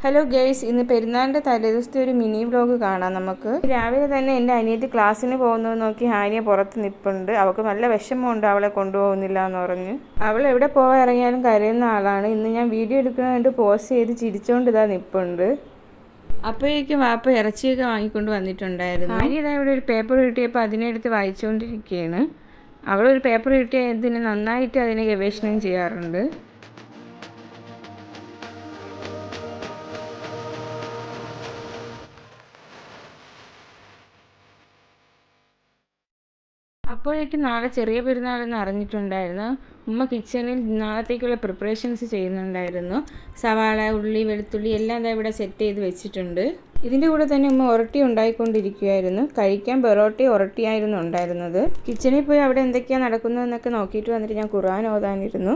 Hello guys, ഇന്ന് പെരുന്നാളിൻ്റെ തലേദിവസത്തെ ഒരു മിനി വ്ലോഗ് കാണാം നമുക്ക്. രാവിലെ തന്നെ എൻ്റെ അനിയത്തി ക്ലാസ്സിന് പോകുന്നത് നോക്കി ഹാനിയ പുറത്ത് നിൽപ്പുണ്ട്. അവൾക്ക് നല്ല വിഷമമുണ്ട് അവളെ കൊണ്ടുപോകുന്നില്ല എന്ന് പറഞ്ഞ്. അവൾ എവിടെ പോകാൻ ഇറങ്ങിയാലും കരയുന്ന ആളാണ്. ഇന്ന് ഞാൻ വീഡിയോ എടുക്കുന്നതുകൊണ്ട് പോസ്റ്റ് ചെയ്ത് ചിരിച്ചുകൊണ്ട് ഇതാ നിൽപ്പുണ്ട്. അപ്പോഴേക്കും വാപ്പ ഇറച്ചിയൊക്കെ വാങ്ങിക്കൊണ്ട് വന്നിട്ടുണ്ടായിരുന്നു. ഹാനിയ ഇതാ ഇവിടെ ഒരു പേപ്പർ കിട്ടിയപ്പോൾ അതിനെടുത്ത് വായിച്ചുകൊണ്ടിരിക്കുകയാണ്. അവളൊരു പേപ്പർ കിട്ടിയാൽ ഇതിന് നന്നായിട്ട് അതിനെ ഗവേഷണം ചെയ്യാറുണ്ട്. അപ്പോഴേക്കും നാളെ ചെറിയ പെരുന്നാളെന്ന് അറിഞ്ഞിട്ടുണ്ടായിരുന്നു. ഉമ്മ കിച്ചണിൽ നാളത്തേക്കുള്ള പ്രിപ്പറേഷൻസ് ചെയ്യുന്നുണ്ടായിരുന്നു. സവാള, ഉള്ളി, വെളുത്തുള്ളി എല്ലാം ഇവിടെ സെറ്റ് ചെയ്ത് വെച്ചിട്ടുണ്ട്. ഇതിൻ്റെ കൂടെ തന്നെ ഉമ്മ ഉരട്ടി ഉണ്ടായിക്കൊണ്ടിരിക്കുകയായിരുന്നു. കഴിക്കാൻ പൊറോട്ടയും ഉരട്ടിയായിരുന്നു ഉണ്ടായിരുന്നത്. കിച്ചണിൽ പോയി അവിടെ എന്തൊക്കെയാണ് നടക്കുന്നതെന്നൊക്കെ നോക്കിയിട്ട് വന്നിട്ട് ഞാൻ ഖുർആൻ ഓതാനിരുന്നു.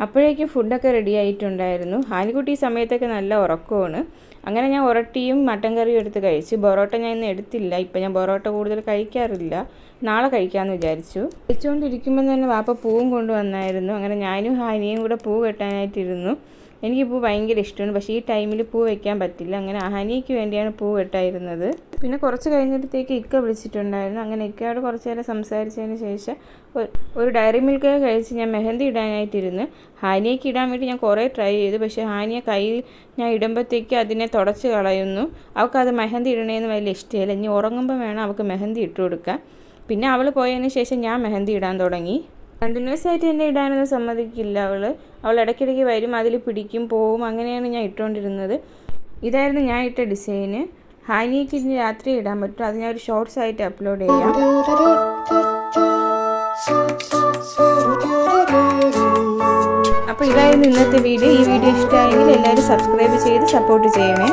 അപ്പോഴേക്കും ഫുഡൊക്കെ റെഡി ആയിട്ടുണ്ടായിരുന്നു. ഹാനിക്കുട്ടി ഈ സമയത്തൊക്കെ നല്ല ഉറക്കമാണ്. അങ്ങനെ ഞാൻ ഉരട്ടിയും മട്ടൻ കറിയും എടുത്ത് കഴിച്ചു. പൊറോട്ട ഞാൻ ഇന്ന് എടുത്തില്ല. ഇപ്പം ഞാൻ പൊറോട്ട കൂടുതൽ കഴിക്കാറില്ല. നാളെ കഴിക്കാമെന്ന് വിചാരിച്ചു. കഴിച്ചുകൊണ്ടിരിക്കുമ്പോൾ തന്നെ വാപ്പ പൂവും കൊണ്ടുവന്നായിരുന്നു. അങ്ങനെ ഞാനും ഹാനിയും കൂടെ പൂ വെട്ടാനായിട്ടിരുന്നു. എനിക്ക് പൂ ഭയങ്കര ഇഷ്ടമാണ്. പക്ഷേ ഈ ടൈമിൽ പൂ വെക്കാൻ പറ്റില്ല. അങ്ങനെ ഹാനിക്ക് വേണ്ടിയാണ് പൂ വെട്ടായിരുന്നത്. പിന്നെ കുറച്ച് കഴിഞ്ഞപ്പോഴത്തേക്ക് ഇക്ക വിളിച്ചിട്ടുണ്ടായിരുന്നു. അങ്ങനെ ഇക്കയോട് കുറച്ച് നേരം സംസാരിച്ചതിന് ശേഷം ഒരു ഡയറി മിൽക്ക് കഴിച്ച് ഞാൻ മെഹന്തി ഇടാനായിട്ടിരുന്നു. ഹാനിയയ്ക്ക് ഇടാൻ വേണ്ടി ഞാൻ കുറേ ട്രൈ ചെയ്തു. പക്ഷേ ഹാനിയ കൈ ഞാൻ ഇടുമ്പോഴത്തേക്ക് അതിനെ തുടച്ച് കളയുന്നു. അവൾക്കത് മെഹന്തി ഇടണേന്ന് വലിയ ഇഷ്ടമില്ല. ഇനി ഉറങ്ങുമ്പോൾ വേണം അവൾക്ക് മെഹന്തി ഇട്ട് കൊടുക്കാൻ. പിന്നെ അവൾ പോയതിന് ശേഷം ഞാൻ മെഹന്തി ഇടാൻ തുടങ്ങി. കണ്ടിന്യൂസ് ആയിട്ട് എന്നെ ഇടാനൊന്നും സമ്മതിക്കില്ല അവൾ ഇടയ്ക്കിടയ്ക്ക് വരും, അതിൽ പിടിക്കും, പോവും. അങ്ങനെയാണ് ഞാൻ ഇട്ടുകൊണ്ടിരുന്നത്. ഇതായിരുന്നു ഞാൻ ഇട്ട ഡിസൈന്. ഹാനിയയ്ക്ക് ഇനി രാത്രി ഇടാൻ പറ്റും. അത് ഞാൻ ഒരു ഷോർട്സ് ആയിട്ട് അപ്ലോഡ് ചെയ്യാം. അപ്പോൾ ഇതായിരുന്നു ഇന്നത്തെ വീഡിയോ. ഈ വീഡിയോ ഇഷ്ടമായെങ്കിൽ എല്ലാവരും സബ്സ്ക്രൈബ് ചെയ്ത് സപ്പോർട്ട് ചെയ്യണേ.